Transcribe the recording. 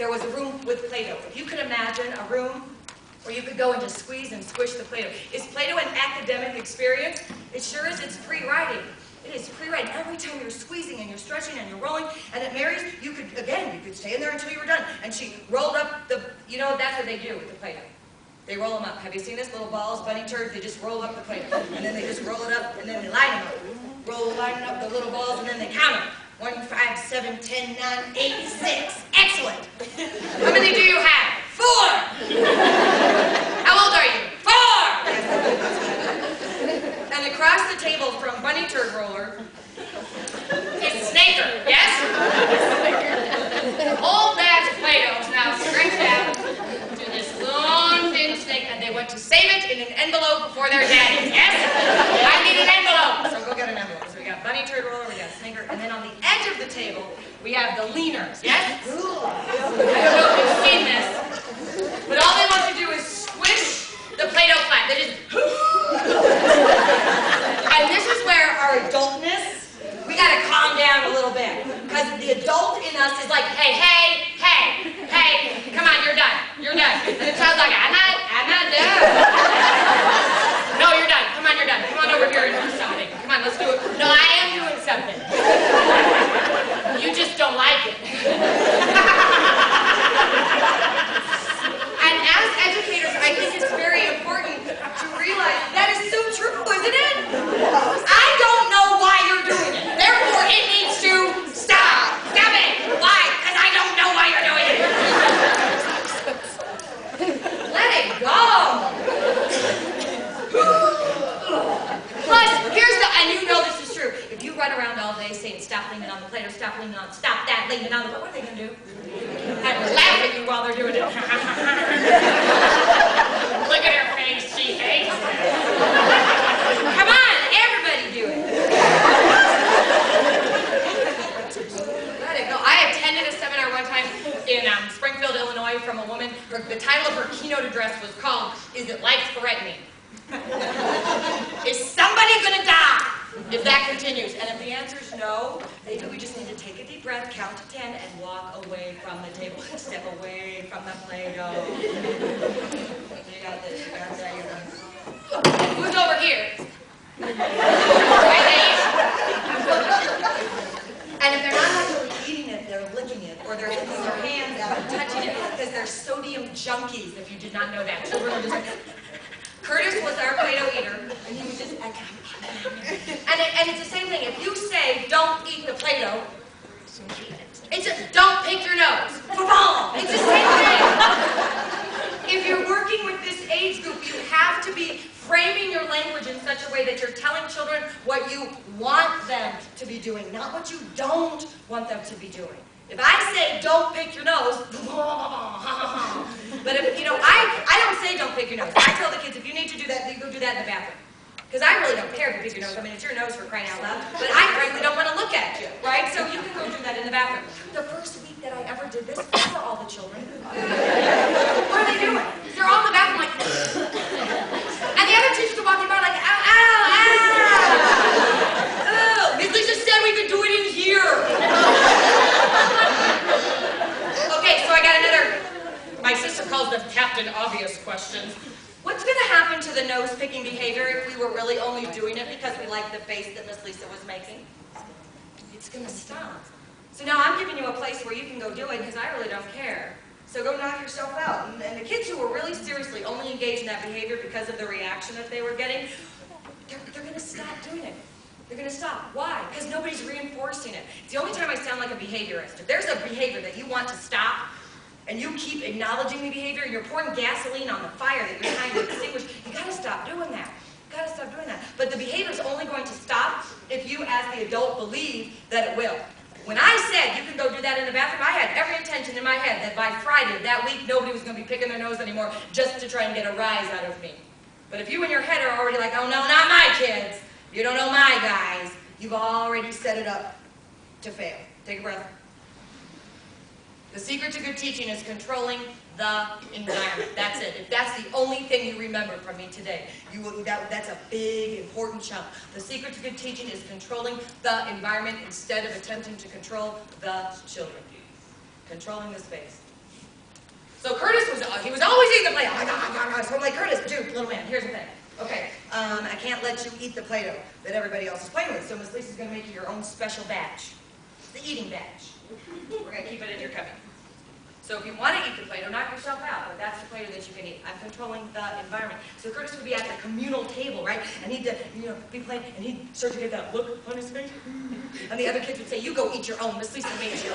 there was a room with Play-Doh. If you could imagine a room where you could go and just squeeze and squish the Play-Doh. Is Play-Doh an academic experience? It sure is. It's free riding. It is free riding. Every time you're squeezing and you're stretching and you're rolling, and at Mary's, you could stay in there until you were done. And she rolled up the, that's what they do with the Play-Doh. They roll them up. Have you seen this? Little balls, bunny turds, they just roll up the Play-Doh. And then they just roll it up, and then they line them up. Line up the little balls, and then they count them. 1, 5, 7, 10, 9, 8, 6. Excellent. How many do you have? 4. How old are you? 4. And across the table from bunny turd roller is Snaker. Yes? The whole batch of Play-Doh is now stretched out to this long, thin snake, and they want to save it in an envelope for their daddy. Yes? I need an envelope. So go get an envelope. So we got bunny turd roller, we got Snaker, and then on the edge of the table, we have the leaners. Yes? I don't know if you've seen this, but all they want to do is squish the Play-Doh flat. They just... And this is where our adultness, we got to calm down a little bit. Because the adult in us is like, hey, come on, you're done. You're done. And the child's like, I'm not done. No, you're done. Come on, you're done. Come on over here and do something. Come on, let's do it. No, I am doing something. You just don't like it. And as educators, I think it's very important to realize that is so true, isn't it? I don't know why you're doing it. Therefore, it needs to stop. Stop it. Why? Because I don't know why you're doing it. Let it go. Plus, and you know this is true. If you run around all day saying, stop leaning on the Play-Doh, stop leaning on, stop that leaning on the, what are they going to do? And laugh at you while they're doing it. Look at her face, she hates it. Come on, everybody do it. Let it go. I attended a seminar one time in Springfield, Illinois from a woman. The title of her keynote address was called, Is It Life-Threatening? Is somebody going to die if that continues? And if the answer is no, maybe we just need to take a deep breath, count to 10, and walk away from the table. Step away from the Play-Doh. You got this, you got that, you're done. Who's over here? And if they're not actually eating it, they're licking it, or they're taking their hands out and touching it, because they're sodium junkies, if you did not know that. Children are just like... Curtis was our Play-Doh eater, and he was just... And it's the same thing. If you say, don't eat the Play-Doh, it's just, don't pick your nose. It's the same thing. If you're working with this age group, you have to be framing your language in such a way that you're telling children what you want them to be doing, not what you don't want them to be doing. If I say, don't pick your nose, but if, I don't say don't pick your nose. I tell the kids, if you need to do that, you go do that in the bathroom. Because I really don't care if you pick your nose. I mean, it's your nose for crying out loud. But I frankly don't want to look at you, right? So you can go do that in the bathroom. The first week that I ever did this for all the children, what are they doing? They're all in the bathroom like, and the other teachers are walking by like, ow, ow, ow. Oh, Miss Lisa said we could do it in here. Okay, so I got another, my sister calls them Captain Obvious questions. What's going to happen to the nose-picking behavior if we were really only doing it because we liked the face that Miss Lisa was making? It's going to stop. So now I'm giving you a place where you can go do it because I really don't care. So go knock yourself out. And the kids who were really seriously only engaged in that behavior because of the reaction that they were getting, they're going to stop doing it. They're going to stop. Why? Because nobody's reinforcing it. It's the only time I sound like a behaviorist. If there's a behavior that you want to stop, and you keep acknowledging the behavior, and you're pouring gasoline on the fire that you're trying to extinguish, you got to stop doing that. You got to stop doing that. But the behavior is only going to stop if you, as the adult, believe that it will. When I said you can go do that in the bathroom, I had every intention in my head that by Friday of that week, nobody was going to be picking their nose anymore just to try and get a rise out of me. But if you in your head are already like, oh no, not my kids, you don't know my guys, you've already set it up to fail. Take a breath. The secret to good teaching is controlling the environment. That's it. If that's the only thing you remember from me today, that's a big, important chunk. The secret to good teaching is controlling the environment instead of attempting to control the children. Controlling the space. He was always eating the Play-Doh. So I'm like, Curtis, dude, little man, here's the thing. Okay, I can't let you eat the Play-Doh that everybody else is playing with, so Miss Lisa's going to make you your own special batch. The eating batch. We're going to keep it in your cubby. So if you want to eat the Play-Doh, knock yourself out, but that's the Play-Doh that you can eat. I'm controlling the environment. So Curtis would be at the communal table, right? And he'd, be playing, and he'd start to get that look on his face. And the other kids would say, you go eat your own. Miss Lisa made you.